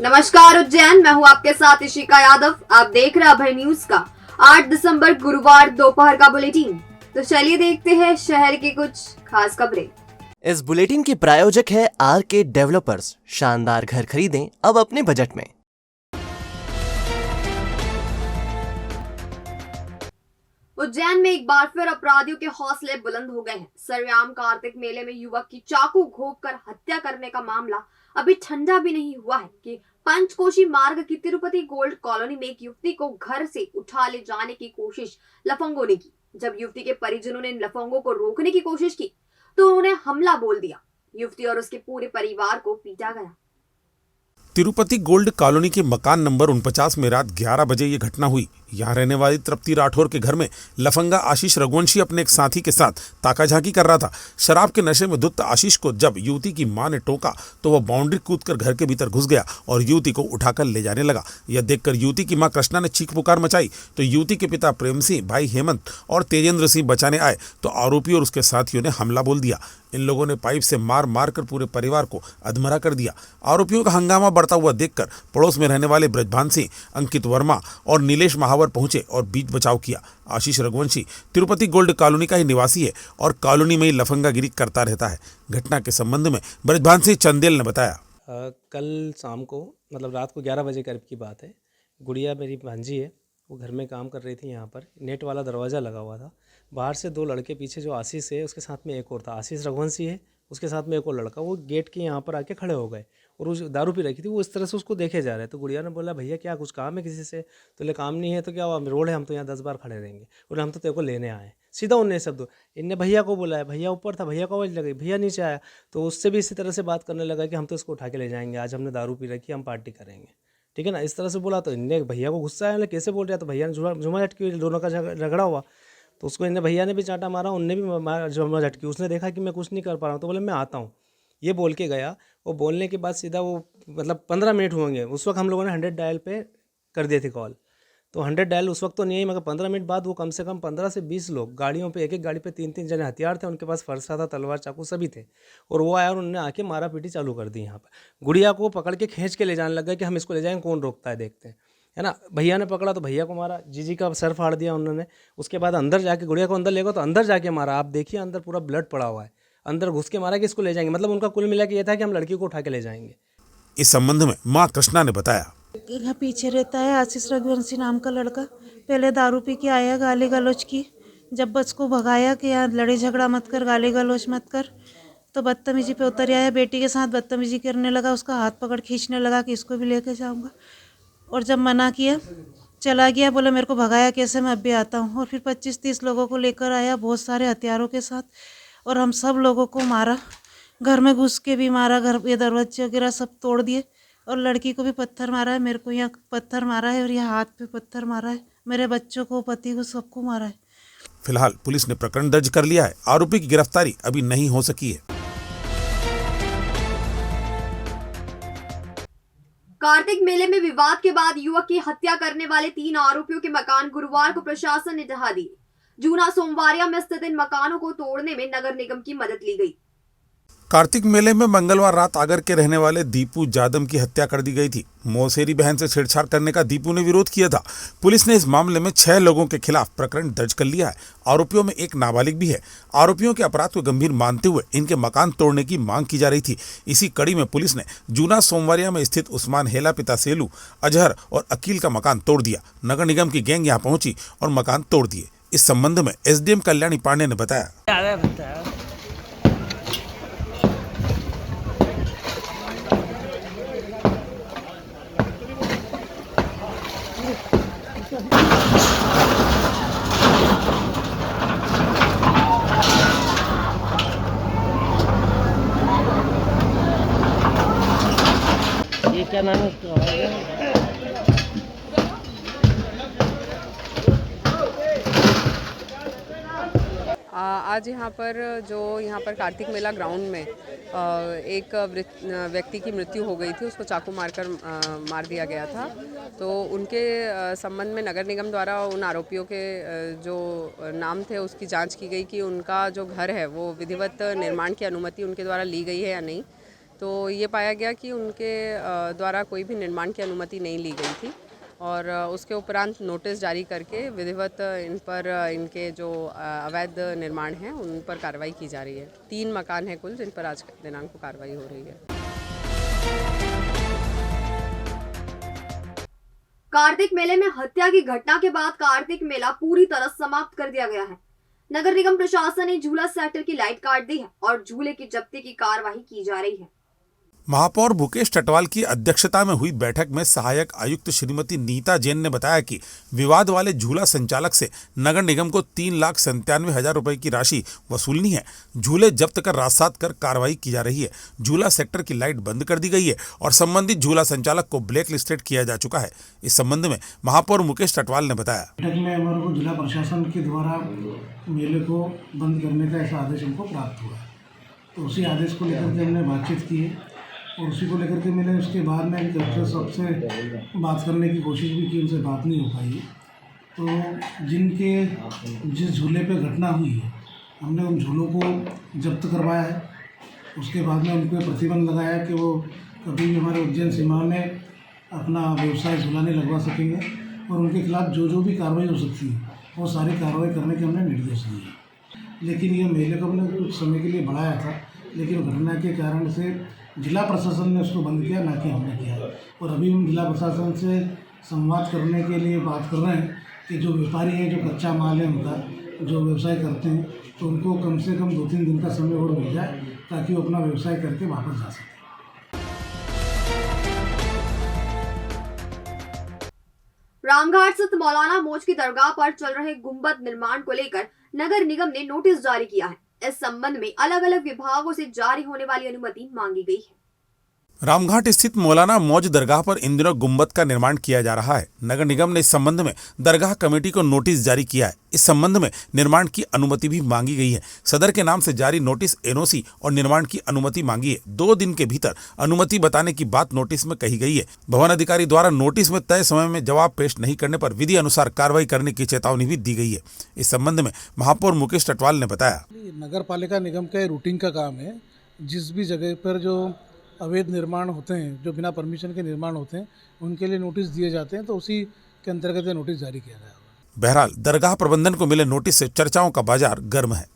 नमस्कार उज्जैन, मैं हूं आपके साथ इशिका यादव। आप देख रहे हैं अभय न्यूज का 8 दिसंबर गुरुवार दोपहर का बुलेटिन। तो चलिए देखते हैं शहर की कुछ खास खबरें। इस बुलेटिन के प्रायोजक है आर के डेवलपर्स। शानदार घर खरीदें अब अपने बजट में। उज्जैन में एक बार फिर अपराधियों के हौसले बुलंद हो गए हैं। सरयाम कार्तिक मेले में युवक की चाकू घोंपकर हत्या करने का मामला अभी ठंडा भी नहीं हुआ है कि पंचकोशी मार्ग की तिरुपति गोल्ड कॉलोनी में एक युवती को घर से उठा ले जाने की कोशिश लफंगों ने की। जब युवती के परिजनों ने लफंगों को रोकने की कोशिश की तो उन्होंने हमला बोल दिया। युवती और उसके पूरे परिवार को पीटा गया। तिरुपति गोल्ड कॉलोनी के मकान नंबर 49 में रात 11 बजे ये घटना हुई। यहाँ रहने वाली तृप्ति राठौर के घर में लफंगा आशीष रघुवंशी अपने एक साथी के साथ ताकाझाकी कर रहा था। शराब के नशे में धुत आशीष को जब युवती की मां ने टोका तो वह बाउंड्री कूदकर घर के भीतर घुस गया और युवती को उठाकर ले जाने लगा। यह देखकर युवती की मां कृष्णा ने चीख पुकार मचाई तो युवती के पिता प्रेम सिंह, भाई हेमंत और तेजेंद्र सिंह बचाने आए तो आरोपी और उसके साथियों ने हमला बोल दिया। इन लोगों ने पाइप से मार मार कर पूरे परिवार को अधमरा कर दिया। आरोपियों का हंगामा बढ़ता हुआ देखकर पड़ोस में रहने वाले ब्रजभान सिंह, अंकित वर्मा और नीलेश महावर पहुंचे और बीच बचाव किया। आशीष रघुवंशी तिरुपति गोल्ड कॉलोनी का ही निवासी है और कॉलोनी में ही लफंगागिरी करता रहता है। घटना के संबंध में ब्रजभान सिंह चंदेल ने बताया, कल शाम को मतलब रात को 11 बजे करीब की बात है। गुड़िया मेरी भांजी है, वो घर में काम कर रही थी। यहाँ पर नेट वाला दरवाज़ा लगा हुआ था। बाहर से दो लड़के, पीछे जो आशीष है उसके साथ में एक और था, आशीष रघुवंशी है, उसके साथ में एक और लड़का, वो गेट के यहाँ पर आके खड़े हो गए और उस दारू पी रखी थी। वो इस तरह से उसको देखे जा रहे हैं। तो गुड़िया ने बोला, भैया क्या कुछ काम है किसी से? तो ले काम नहीं है तो क्या हुआ, रोड है, हम तो यहाँ 10 बार खड़े रहेंगे और हम तो तेरे को लेने आए। सीधा उनने शब्द इनने भैया को बुलाया। भैया ऊपर था, भैया को आवाज़ लगी, भैया नीचे आया तो उससे भी इसी तरह से बात करने लगा कि हम तो इसको उठा के ले जाएंगे, आज हमने दारू पी रखी, हम पार्टी करेंगे, ठीक है ना। इस तरह से बोला तो इनने भैया को गुस्सा आया, कैसे बोल रहा। तो भैया ने जुमा झटकी, दोनों का झगड़ा हुआ तो उसको इन्हें भैया ने भी चांटा मारा, उनने भी जुमा झटकी। उसने देखा कि मैं कुछ नहीं कर पा रहा हूँ तो बोले मैं आता हूँ, ये बोल के गया। वो बोलने के बाद सीधा वो मतलब 15 मिनट होंगे उस वक्त हम लोगों ने 100 डायल पे कर दिए थे कॉल। तो 100 डायल उस वक्त तो नहीं आई, मगर 15 मिनट बाद वो कम से कम 15 से 20 लोग गाड़ियों पे, एक एक गाड़ी पे 3-3 जने हथियार थे, उनके पास फरसा था, तलवार, चाकू सभी थे और वो आया और उन्होंने आके मारा पीटी चालू कर दी। यहाँ पर गुड़िया को पकड़ के खींच के ले जाने लग गए कि हम इसको ले जाएंगे, कौन रोकता है देखते हैं, है ना। भैया ने पकड़ा तो भैया को मारा, जीजी का सर फाड़ दिया उन्होंने। उसके बाद अंदर जाके गुड़िया को अंदर ले गए तो अंदर जाके मारा। आप देखिए अंदर पूरा ब्लड पड़ा हुआ है, अंदर घुस के मारा कि इसको ले जाएंगे। मतलब उनका कुल मिला के ये था कि हम लड़की को उठा के ले जाएंगे। इस संबंध में मां कृष्णा ने बताया, यहाँ पीछे रहता है आशीष रघुवंशी नाम का लड़का। पहले दारू पी के आया, गाली गलौज की। जब उसको भगाया कि यहाँ लड़ाई झगड़ा मत कर, गाली गलौज मत कर, तो बदतमीजी पे उतर आया। बेटी के साथ बदतमीजी करने लगा, उसका हाथ पकड़ खींचने लगा कि इसको भी लेके जाऊँगा। और जब मना किया चला गया, बोला मेरे को भगाया कैसे, मैं अब भी आता हूँ। और फिर 25-30 लोगों को लेकर आया, बहुत सारे हथियारों के साथ, और हम सब लोगों को मारा। घर में घुस के भी मारा, घर के दरवाजे वगैरह सब तोड़ दिए और लड़की को भी पत्थर मारा है, मेरे को यहाँ पत्थर मारा है और यहाँ हाथ पे पत्थर मारा है, मेरे बच्चों को, पति को, सबको मारा है। फिलहाल पुलिस ने प्रकरण दर्ज कर लिया है। आरोपी की गिरफ्तारी अभी नहीं हो सकी है। कार्तिक मेले में विवाद के बाद युवक की हत्या करने वाले 3 आरोपियों के मकान गुरुवार को प्रशासन ने ढहा दिए। जूना सोमवारिया में स्थित इन मकानों को तोड़ने में नगर निगम की मदद ली गई। कार्तिक मेले में मंगलवार रात आगर के रहने वाले दीपू जादम की हत्या कर दी गई थी। मौसेरी बहन से छेड़छाड़ करने का दीपू ने विरोध किया था। पुलिस ने इस मामले में 6 लोगों के खिलाफ प्रकरण दर्ज कर लिया है। आरोपियों में एक नाबालिग भी है। आरोपियों के अपराध को गंभीर मानते हुए इनके मकान तोड़ने की मांग की जा रही थी। इसी कड़ी में पुलिस ने जूना सोमवारिया में स्थित उस्मान हेला, पिता सेलू, अजहर और अकील का मकान तोड़ दिया। नगर निगम की गैंग यहाँ पहुंची और मकान तोड़ दिए। इस संबंध में एसडीएम कल्याणी पांडे ने बताया, ये क्या नाम है उसका? आज यहाँ पर कार्तिक मेला ग्राउंड में एक व्यक्ति की मृत्यु हो गई थी। उसको चाकू मारकर मार दिया गया था। तो उनके संबंध में नगर निगम द्वारा उन आरोपियों के जो नाम थे उसकी जांच की गई कि उनका जो घर है वो विधिवत निर्माण की अनुमति उनके द्वारा ली गई है या नहीं। तो ये पाया गया कि उनके द्वारा कोई भी निर्माण की अनुमति नहीं ली गई थी और उसके उपरांत नोटिस जारी करके विधिवत इन पर इनके जो अवैध निर्माण हैं उन पर कार्रवाई की जा रही है। 3 मकान हैं कुल जिन पर आज दिनांक को कार्रवाई हो रही है। कार्तिक मेले में हत्या की घटना के बाद कार्तिक मेला पूरी तरह समाप्त कर दिया गया है। नगर निगम प्रशासन ने झूला सेक्टर की लाइट काट दी है और झूले की जब्ती की कार्यवाही की जा रही है। महापौर भूपेश टटवाल की अध्यक्षता में हुई बैठक में सहायक आयुक्त श्रीमती नीता जैन ने बताया कि विवाद वाले झूला संचालक से नगर निगम को 3,97,000 रुपए की राशि वसूलनी है। झूले जब्त कर राजसात कर कार्रवाई की जा रही है। झूला सेक्टर की लाइट बंद कर दी गई है और संबंधित झूला संचालक को ब्लैक लिस्टेड किया जा चुका है। इस संबंध में महापौर मुकेश टटवाल ने बताया, बैठक में हमारे को जिला प्रशासन के द्वारा मेले को बंद करने का ऐसा आदेश हमको प्राप्त हुआ, तो उसी आदेश को लेकर के हमने बातचीत की है और उसी को लेकर के मैंने उसके बाद में कलेक्टर साहब से बात करने की कोशिश भी की, उनसे बात नहीं हो पाई। तो जिस झूले पे घटना हुई है हमने उन झूलों को जब्त करवाया है। उसके बाद में उनको प्रतिबंध लगाया कि वो कभी भी हमारे उज्जैन सीमा में अपना व्यवसाय झूला नहीं लगवा सकेंगे और उनके खिलाफ जो भी कार्रवाई हो सकती है वो सारी कार्रवाई करने के हमने निर्देश दिए। लेकिन ये मेले को हमने कुछ समय के लिए बढ़ाया था, लेकिन घटना के कारण से जिला प्रशासन ने उसको बंद किया, ना कि हमने किया। और अभी हम जिला प्रशासन से संवाद करने के लिए बात कर रहे हैं कि जो व्यापारी हैं, जो कच्चा माल है उनका जो व्यवसाय करते हैं, तो उनको कम से कम 2-3 दिन का समय और मिल जाए ताकि वो अपना व्यवसाय करके वापस जा सकें। रामघाट स्थित मौलाना मौज की दरगाह पर चल रहे गुंबद निर्माण को लेकर नगर निगम ने नोटिस जारी किया है। इस संबंध में अलग अलग विभागों से जारी होने वाली अनुमति मांगी गई है। रामघाट स्थित मौलाना मौज दरगाह पर इन दिनों गुंबद का निर्माण किया जा रहा है। नगर निगम ने इस संबंध में दरगाह कमेटी को नोटिस जारी किया है। इस संबंध में निर्माण की अनुमति भी मांगी गई है। सदर के नाम से जारी नोटिस एनओसी और निर्माण की अनुमति मांगी है। 2 दिन के भीतर अनुमति बताने की बात नोटिस में कही गई है। भवन अधिकारी द्वारा नोटिस में तय समय में जवाब पेश नहीं करने पर विधि अनुसार कार्रवाई करने की चेतावनी भी दी गई है। इस संबंध में महापौर मुकेश टटवाल ने बताया, नगर पालिका निगम का रूटीन का काम है। जिस भी जगह पर जो अवैध निर्माण होते हैं, जो बिना परमिशन के निर्माण होते हैं, उनके लिए नोटिस दिए जाते हैं, तो उसी के अंतर्गत नोटिस जारी किया गया। बहरहाल दरगाह प्रबंधन को मिले नोटिस से चर्चाओं का बाजार गर्म है।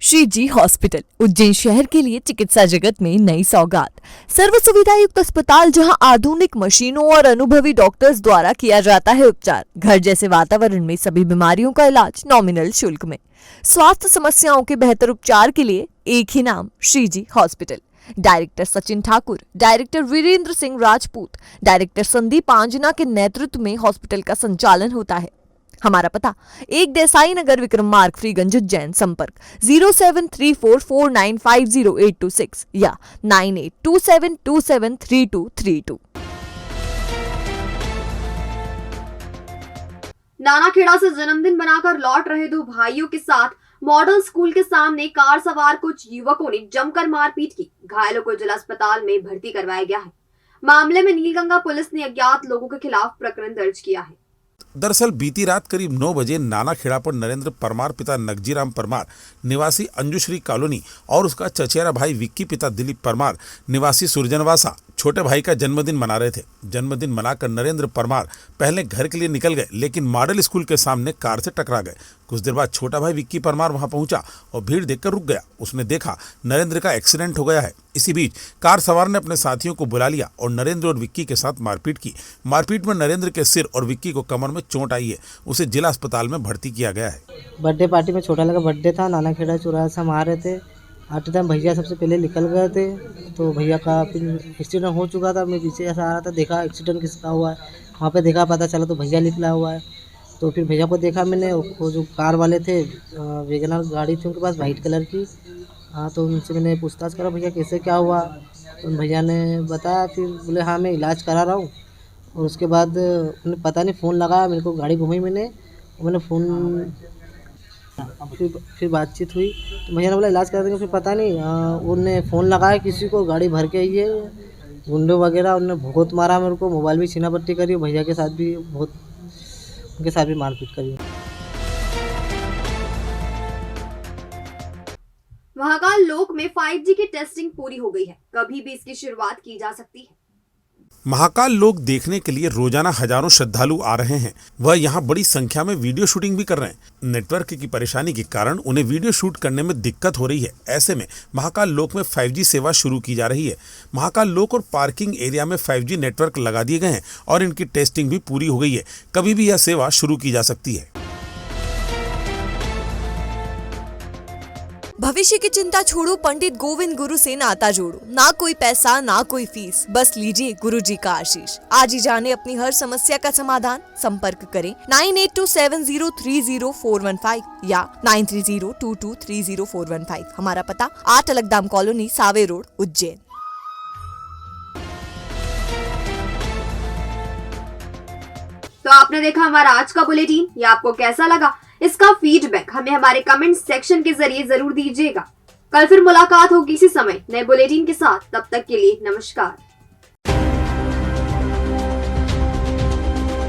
श्री जी हॉस्पिटल उज्जैन शहर के लिए चिकित्सा जगत में नई सौगात। सर्व सुविधा युक्त अस्पताल जहां आधुनिक मशीनों और अनुभवी डॉक्टर्स द्वारा किया जाता है उपचार। घर जैसे वातावरण में सभी बीमारियों का इलाज नॉमिनल शुल्क में। स्वास्थ्य समस्याओं के बेहतर उपचार के लिए एक ही नाम, Shri ji hospital. Director Sachin Thakur, director Virendra Singh Rajput, director Sandeep Anjana के नेतृत्व में हॉस्पिटल का संचालन होता है। हमारा पता 1 देसाई नगर, विक्रम मार्ग, फ्रीगंज, उज्जैन। संपर्क 0734495086 या 9827273232। नानाखेड़ा से जन्मदिन बनाकर लौट रहे 2 भाइयों के साथ मॉडल स्कूल के सामने कार सवार कुछ युवकों ने जमकर मारपीट की। घायलों को जिला अस्पताल में भर्ती करवाया गया है। मामले में नीलगंगा पुलिस ने अज्ञात लोगों के खिलाफ प्रकरण दर्ज किया है। दरअसल बीती रात करीब 9 बजे नानाखेड़ा पर नरेंद्र परमार पिता नगजीराम परमार निवासी अंजुश्री कॉलोनी और उसका चचेरा भाई विक्की पिता दिलीप परमार निवासी सुरजनवासा छोटे भाई का जन्मदिन मना रहे थे। जन्मदिन मनाकर नरेंद्र परमार पहले घर के लिए निकल गए, लेकिन मॉडल स्कूल के सामने कार से टकरा गए। कुछ देर बाद छोटा भाई विक्की परमार वहां पहुंचा और भीड़ देखकर रुक गया। उसने देखा नरेंद्र का एक्सीडेंट हो गया है। इसी बीच कार सवार ने अपने साथियों को बुला लिया और नरेंद्र और विक्की के साथ मारपीट की। मारपीट में नरेंद्र के सिर और विक्की को कमर में चोट आई है। उसे जिला अस्पताल में भर्ती किया गया है। बर्थडे पार्टी में छोटा लगा बर्थडे था, नानाखेड़ा चौराहा से हम आ रहे थे। आते टाइम भैया सबसे पहले निकल गए थे, तो भैया का फिर एक्सीडेंट हो चुका था। मैं पीछे ऐसा आ रहा था, देखा एक्सीडेंट किसका हुआ है, वहाँ पे देखा, पता चला तो भैया निकला हुआ है। तो फिर भैया को देखा मैंने, वो जो कार वाले थे, वैगनर गाड़ी थी उनके पास वाइट कलर की। हाँ, तो उनसे मैंने पूछताछ करा भैया कैसे क्या हुआ, तो भैया ने बताया। फिर बोले हाँ मैं इलाज करा रहा हूँ। और उसके बाद उन्हें पता नहीं फ़ोन लगाया मेरे को, गाड़ी घुमाई मैंने फ़ोन, फिर बातचीत हुई तो भैया ने बोला इलाज करा देंगे। फिर पता नहीं उन्होंने फ़ोन लगाया किसी को, गाड़ी भर के आई है, गुंडे वगैरह, उन्होंने बहुत मारा मेरे को, मोबाइल भी छीना पट्टी करी, भैया के साथ भी बहुत, उनके साथ भी मारपीट करी। महाकाल लोक में 5G की टेस्टिंग पूरी हो गई है, कभी भी इसकी शुरुआत की जा सकती है। महाकाल लोक देखने के लिए रोजाना हजारों श्रद्धालु आ रहे हैं। वह यहाँ बड़ी संख्या में वीडियो शूटिंग भी कर रहे हैं। नेटवर्क की परेशानी के कारण उन्हें वीडियो शूट करने में दिक्कत हो रही है। ऐसे में महाकाल लोक में 5G सेवा शुरू की जा रही है। महाकाल लोक और पार्किंग एरिया में 5G नेटवर्क लगा दिए गए हैं और इनकी टेस्टिंग भी पूरी हो गई है। कभी भी यह सेवा शुरू की जा सकती है। भविष्य की चिंता छोड़ो, पंडित गोविंद गुरु से नाता जोड़ो। ना कोई पैसा ना कोई फीस, बस लीजिए गुरु जी का आशीष। आज ही जाने अपनी हर समस्या का समाधान। संपर्क करें 9827030415 या 9302230415। हमारा पता 8 अलगदाम कॉलोनी, सावे रोड, उज्जैन। तो आपने देखा हमारा आज का बुलेटिन। ये आपको कैसा लगा, इसका फीडबैक हमें हमारे कमेंट सेक्शन के जरिए जरूर दीजिएगा। कल फिर मुलाकात होगी इसी समय नए बुलेटिन के साथ। तब तक के लिए नमस्कार।